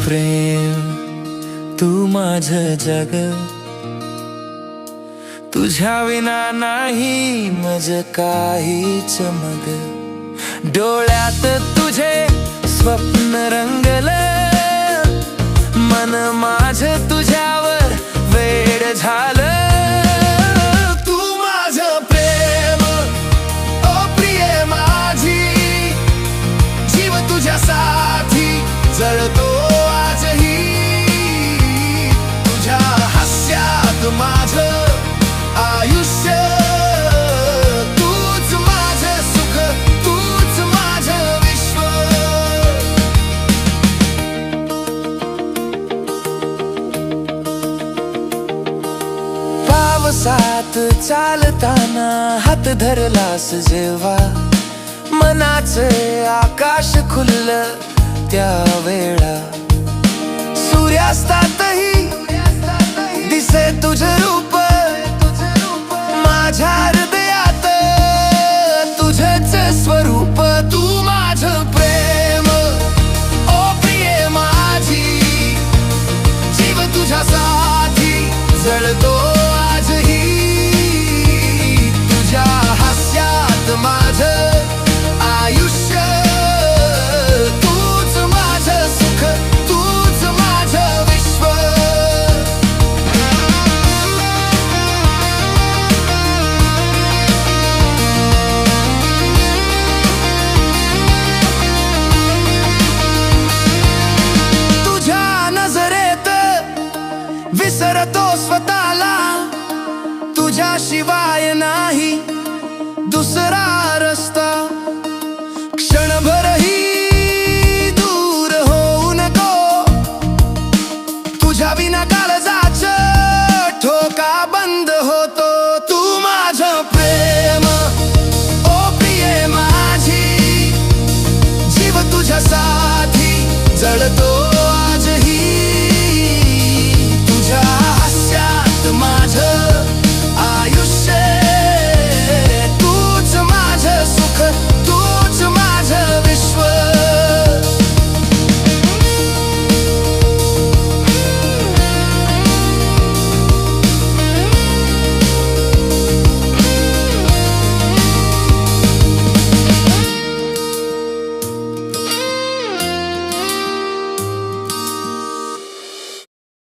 प्रेम, तू माझं जग, तुझ्या विना नाही मज काहीच मग. डोळ्यात तुझे स्वप्न रंगलं, मन माझं तुझ्यावर वेड झालं. तू माझं प्रेम, ओ प्रिये माझी, जीव तुझ्यासाठी जळतो आजही. तुझ्या हास्यात माझं आयुष्य, तूच माझं सुख, तूच माझं विश्व. पावसात चालताना हात धरलास जेव्हा, मनाचे आकाश खुललं त्यावेळा. सूर्यास्तातही दिसे तुझं रूप, माझ्या